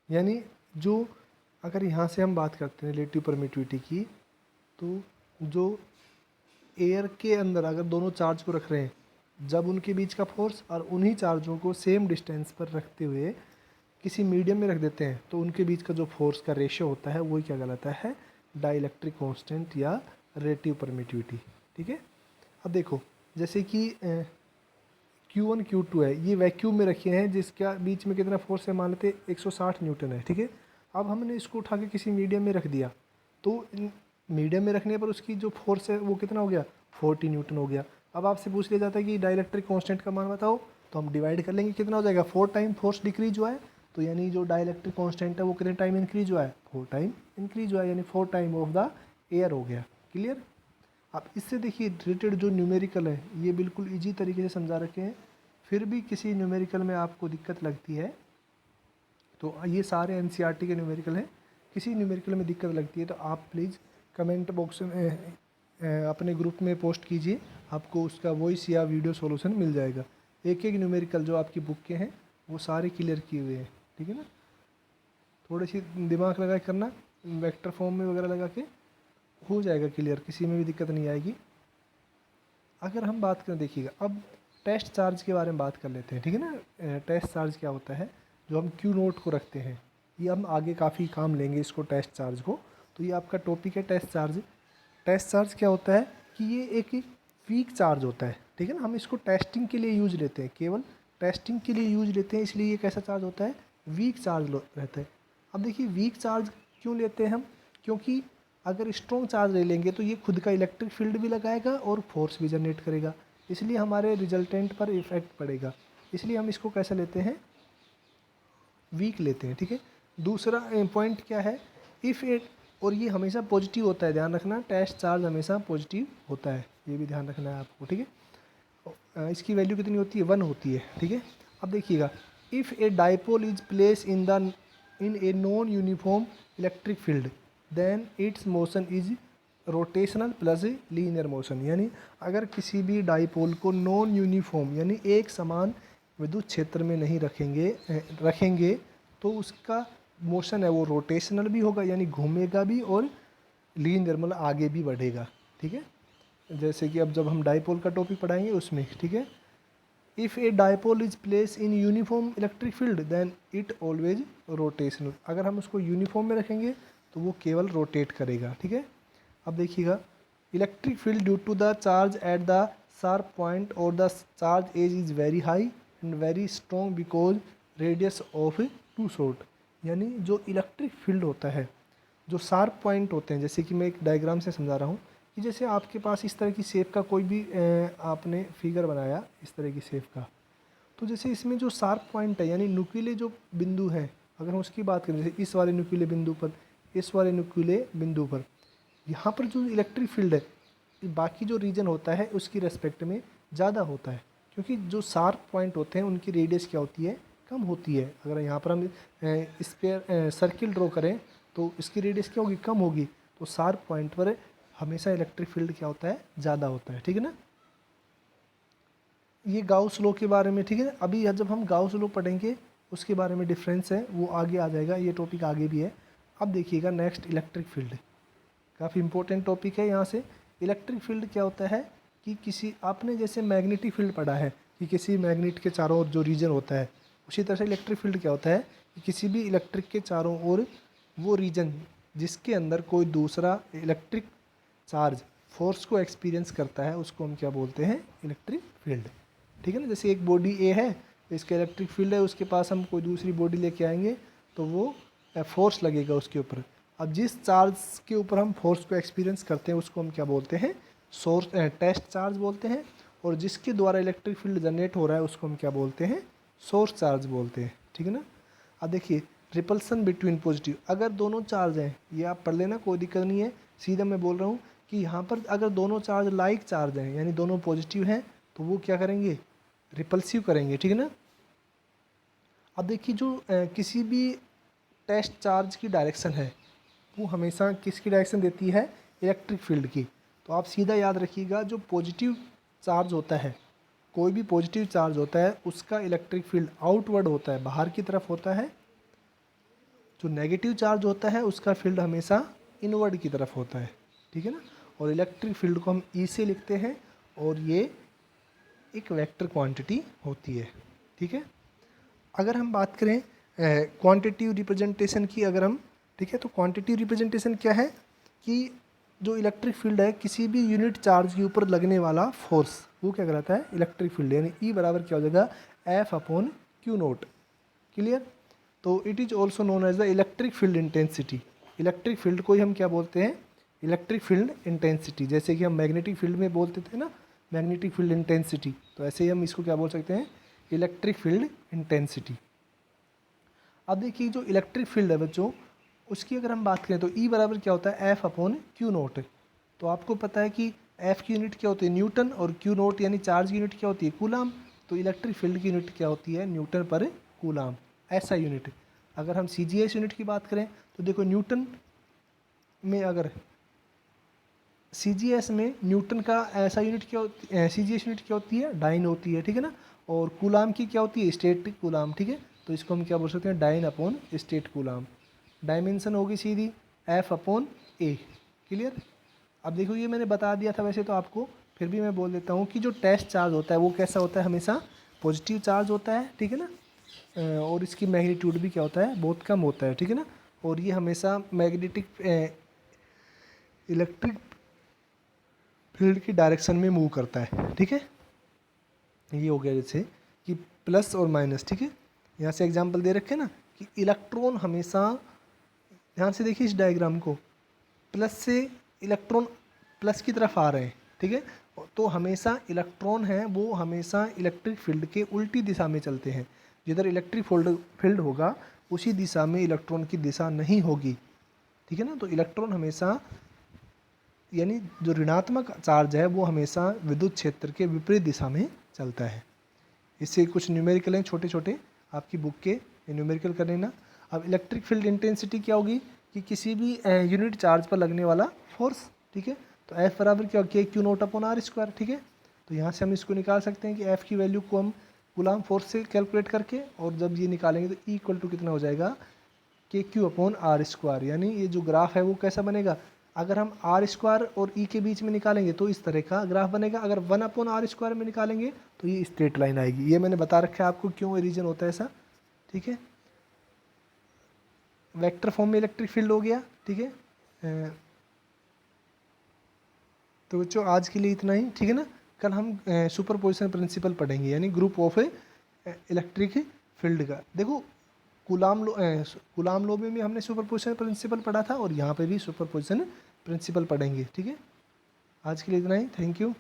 यानी जो अगर यहाँ से हम बात करते हैं रिलेटिव परमिटिविटी की, तो जो एयर के अंदर अगर दोनों चार्ज को रख रहे हैं, जब उनके बीच का फोर्स और उन्हीं चार्जों को सेम डिस्टेंस पर रखते हुए किसी मीडियम में रख देते हैं, तो उनके बीच का जो फोर्स का रेशियो होता है वही क्या कहलाता है, डाइलेक्ट्रिक कांस्टेंट या रिलेटिव परमिटिविटी। ठीक है। अब देखो जैसे कि Q1 Q2 है, ये वैक्यूम में रखे हैं जिसका बीच में कितना फोर्स है, मान लेते 160 न्यूटन है। ठीक है। अब हमने इसको उठा के किसी मीडियम में रख दिया, तो मीडियम में रखने पर उसकी जो फोर्स है वो कितना हो गया, 40 न्यूटन हो गया। अब आपसे पूछ लिया जाता है कि डाइलेक्ट्रिक कांस्टेंट का मान बताओ, तो हम डिवाइड कर लेंगे, कितना हो जाएगा, 4 टाइम फोर्स डिक्रीज हुआ है, तो यानी जो डाइलेक्ट्रिक कांस्टेंट है वो कितने टाइम इंक्रीज हुआ है, 4 टाइम इंक्रीज हुआ है, यानी 4 टाइम ऑफ द एयर हो गया। क्लियर। अब इससे देखिए रिलेटेड जो न्यूमेरिकल है ये बिल्कुल इजी तरीके से समझा रखे हैं, फिर भी किसी न्यूमेरिकल में आपको दिक्कत लगती है तो ये सारे एनसीईआरटी के न्यूमेरिकल हैं, किसी न्यूमेरिकल में दिक्कत लगती है तो आप प्लीज़ कमेंट बॉक्स में अपने ग्रुप में पोस्ट कीजिए, आपको उसका वॉइस या वीडियो सॉल्यूशन मिल जाएगा। एक एक न्यूमेरिकल जो आपकी बुक के हैं वो सारे क्लियर किए हुए हैं। ठीक है ना। थोड़ी सी दिमाग लगा के करना, वेक्टर फॉर्म में वगैरह लगा के हो जाएगा क्लियर, किसी में भी दिक्कत नहीं आएगी। अगर हम बात करें, देखिएगा अब टेस्ट चार्ज के बारे में बात कर लेते हैं। ठीक है ना। टेस्ट चार्ज क्या होता है, जो हम क्यू नोट को रखते हैं, ये हम आगे काफ़ी काम लेंगे इसको, टेस्ट चार्ज को। तो ये आपका टॉपिक है टेस्ट चार्ज। टेस्ट चार्ज क्या होता है कि ये एक वीक चार्ज होता है। ठीक है ना। हम इसको टेस्टिंग के लिए यूज लेते हैं, केवल टेस्टिंग के लिए यूज लेते हैं, इसलिए ये कैसा चार्ज होता है, वीक चार्ज रहता है। अब देखिए वीक चार्ज क्यों लेते हैं हम, क्योंकि अगर स्ट्रॉन्ग चार्ज ले लेंगे तो ये खुद का इलेक्ट्रिक फील्ड भी लगाएगा और फोर्स भी जनरेट करेगा, इसलिए हमारे रिजल्टेंट पर इफेक्ट पड़ेगा, इसलिए हम इसको कैसे लेते हैं, वीक लेते हैं। ठीक है। दूसरा पॉइंट क्या है, इफ़ इट, और ये हमेशा पॉजिटिव होता है, ध्यान रखना, टेस्ट चार्ज हमेशा पॉजिटिव होता है, ये भी ध्यान रखना है आपको। ठीक है। इसकी वैल्यू कितनी होती है, 1 होती है। ठीक है। अब देखिएगा, if a dipole is place in a non uniform electric field then its motion is rotational plus linear motion. यानी अगर किसी भी डाइपोल को नॉन यूनिफॉर्म यानी एक समान विद्युत क्षेत्र में नहीं रखेंगे तो उसका मोशन है वो रोटेशनल भी होगा, यानी घूमेगा भी, और लीनियर मतलब आगे भी बढ़ेगा। ठीक है। जैसे कि अब जब हम डाइपोल का टॉपिक पढ़ाएंगे उसमें। ठीक है। If a dipole is place in uniform electric field then it always rotational. अगर हम उसको यूनिफॉर्म में रखेंगे तो वो केवल रोटेट करेगा। ठीक है। अब देखिएगा, electric field due to the charge at the sharp point और the charge edge is very high and very strong because radius of too short. यानी जो इलेक्ट्रिक फील्ड होता है, जो शार्प पॉइंट होते हैं, जैसे कि मैं एक डायग्राम से समझा रहा हूँ कि जैसे आपके पास इस तरह की शेप का कोई भी आपने फिगर बनाया इस तरह की शेप का, तो जैसे इसमें जो शार्प पॉइंट है यानी नुकीले जो बिंदु हैं, अगर हम उसकी बात करें जैसे इस वाले नुकीले बिंदु पर, इस वाले नुकीले बिंदु पर, यहाँ पर जो इलेक्ट्रिक फील्ड है बाकी जो रीजन होता है उसकी रेस्पेक्ट में ज़्यादा होता है, क्योंकि जो शार्प पॉइंट होते हैं उनकी रेडियस क्या होती है, कम होती है। अगर यहाँ पर हम इस पर सर्किल ड्रॉ करें तो इसकी रेडियस क्या होगी, कम होगी, तो शार्प पॉइंट पर हमेशा इलेक्ट्रिक फील्ड क्या होता है, ज़्यादा होता है। ठीक है ना। ये गाउस लॉ के बारे में। ठीक है। अभी जब हम गाउस लॉ पढ़ेंगे उसके बारे में डिफरेंस है वो आगे आ जाएगा, ये टॉपिक आगे भी है। अब देखिएगा नेक्स्ट इलेक्ट्रिक फील्ड, काफ़ी इंपॉर्टेंट टॉपिक है। यहाँ से इलेक्ट्रिक फील्ड क्या होता है कि किसी, आपने जैसे मैग्नेटिक फील्ड पढ़ा है कि किसी मैग्नेट के चारों ओर जो रीजन होता है, उसी तरह से इलेक्ट्रिक फील्ड क्या होता है कि किसी भी इलेक्ट्रिक के चारों ओर वो रीजन जिसके अंदर कोई दूसरा इलेक्ट्रिक चार्ज फोर्स को एक्सपीरियंस करता है उसको हम क्या बोलते हैं, इलेक्ट्रिक फील्ड। ठीक है ना। जैसे एक बॉडी ए है, इसका इलेक्ट्रिक फील्ड है, उसके पास हम कोई दूसरी बॉडी लेके आएंगे तो वो फोर्स लगेगा उसके ऊपर। अब जिस चार्ज के ऊपर हम फोर्स को एक्सपीरियंस करते हैं उसको हम क्या बोलते हैं, सोर्स टेस्ट चार्ज बोलते हैं, और जिसके द्वारा इलेक्ट्रिक फील्ड जनरेट हो रहा है उसको हम क्या बोलते हैं, सोर्स चार्ज बोलते हैं। ठीक है ना। अब देखिए रिपल्सन बिटवीन पॉजिटिव, अगर दोनों चार्ज हैं, ये आप पढ़ लेना, कोई दिक्कत नहीं है, सीधा मैं बोल रहा हूँ कि यहाँ पर अगर दोनों चार्ज लाइक चार्ज हैं यानी दोनों पॉजिटिव हैं तो वो क्या करेंगे, रिपल्सिव करेंगे। ठीक है ना। अब देखिए जो किसी भी टेस्ट चार्ज की डायरेक्शन है वो हमेशा किसकी डायरेक्शन देती है, इलेक्ट्रिक फील्ड की। तो आप सीधा याद रखिएगा, जो पॉजिटिव चार्ज होता है, कोई भी पॉजिटिव चार्ज होता है उसका इलेक्ट्रिक फील्ड आउटवर्ड होता है, बाहर की तरफ होता है, जो नेगेटिव चार्ज होता है उसका फील्ड हमेशा इनवर्ड की तरफ होता है, ठीक है ना। और इलेक्ट्रिक फील्ड को हम ई से लिखते हैं और ये एक वेक्टर क्वांटिटी होती है, ठीक है। अगर हम बात करें क्वांटिटिव रिप्रेजेंटेशन की, अगर हम, ठीक है, तो क्वांटिटिव रिप्रेजेंटेशन क्या है कि जो इलेक्ट्रिक फील्ड है किसी भी यूनिट चार्ज के ऊपर लगने वाला फोर्स, वो क्या कहलाता है, इलेक्ट्रिक फील्ड। यानी ई बराबर क्या हो जाएगा, F upon q naught. Clear. तो it is also known as the electric field intensity. Electric field को ही हम क्या बोलते हैं, इलेक्ट्रिक फील्ड इंटेंसिटी। जैसे कि हम मैग्नेटिक फील्ड में बोलते थे ना, मैग्नेटिक फील्ड इंटेंसिटी, तो ऐसे ही हम इसको क्या बोल सकते हैं, इलेक्ट्रिक फील्ड इंटेंसिटी। अब देखिए जो इलेक्ट्रिक फील्ड है बच्चों, उसकी अगर हम बात करें तो ई बराबर क्या होता है, एफ अपॉन क्यू नोट। तो आपको पता है कि एफ की यूनिट क्या होती है, न्यूटन, और क्यू नोट यानी चार्ज की यूनिट क्या होती है, कूलाम। तो इलेक्ट्रिक फील्ड की यूनिट क्या होती है, न्यूटन पर कूलाम, ऐसा यूनिट। अगर हम सी जी एस यूनिट की बात करें तो देखो न्यूटन में, अगर सी जी एस में न्यूटन का ऐसा यूनिट क्या होती है, सी जी एस यूनिट क्या होती है, डाइन होती है, ठीक है ना। और कूलाम की क्या होती है, स्टेट कूलाम, ठीक है। तो इसको हम क्या बोल सकते हैं, dyne upon stat coulomb. Dimension होगी सीधी एफ अपॉन ए। क्लियर। अब देखो ये मैंने बता दिया था वैसे तो आपको, फिर भी मैं बोल देता हूँ कि जो टेस्ट चार्ज होता है वो कैसा होता है, हमेशा पॉजिटिव चार्ज होता है, ठीक है ना। और इसकी मैग्नीट्यूड भी क्या होता है, बहुत कम होता है, ठीक है ना। और ये हमेशा मैग्नेटिक इलेक्ट्रिक फील्ड की डायरेक्शन में मूव करता है, ठीक है। ये हो गया जैसे कि प्लस और माइनस, ठीक है। यहाँ से एग्जांपल दे रखे हैं ना कि इलेक्ट्रॉन हमेशा, ध्यान से देखिए इस डायग्राम को, प्लस से इलेक्ट्रॉन प्लस की तरफ आ रहे हैं, ठीक है। तो हमेशा इलेक्ट्रॉन है वो हमेशा इलेक्ट्रिक फील्ड के उल्टी दिशा में चलते हैं। जिधर इलेक्ट्रिक फील्ड होगा उसी दिशा में इलेक्ट्रॉन की दिशा नहीं होगी, ठीक है ना। तो इलेक्ट्रॉन हमेशा, यानी जो ऋणात्मक चार्ज है वो हमेशा विद्युत क्षेत्र के विपरीत दिशा में चलता है। इससे कुछ न्यूमेरिकल हैं छोटे छोटे, आपकी बुक के न्यूमेरिकल कर लेना। अब इलेक्ट्रिक फील्ड इंटेंसिटी क्या होगी कि किसी भी यूनिट चार्ज पर लगने वाला फोर्स, ठीक है। तो एफ बराबर क्या, k q naught upon r square, ठीक है। तो यहाँ से हम इसको निकाल सकते हैं कि एफ की वैल्यू को हम कूलाम फोर्स से कैलकुलेट करके, और जब ये निकालेंगे तो ई इक्वल टू कितना हो जाएगा, के क्यू अपॉन आर स्क्वायर। यानी ये जो ग्राफ है वो कैसा बनेगा, अगर हम आर स्क्वायर और ई के बीच में निकालेंगे तो इस तरह का ग्राफ बनेगा। अगर 1/r² में निकालेंगे तो ये स्ट्रेट लाइन आएगी। ये मैंने बता रखा है आपको क्यों रीजन होता है ऐसा, ठीक है। वेक्टर फॉर्म में इलेक्ट्रिक फील्ड हो गया, ठीक है। तो बच्चों आज के लिए इतना ही, ठीक है ना। कल हम सुपरपोजिशन प्रिंसिपल पढ़ेंगे, यानी ग्रुप ऑफ इलेक्ट्रिक फील्ड का। देखो कूलाम लॉ में भी हमने सुपरपोजिशन प्रिंसिपल पढ़ा था और यहाँ पे भी सुपरपोजिशन प्रिंसिपल पढ़ेंगे, ठीक है। आज के लिए इतना ही, थैंक यू।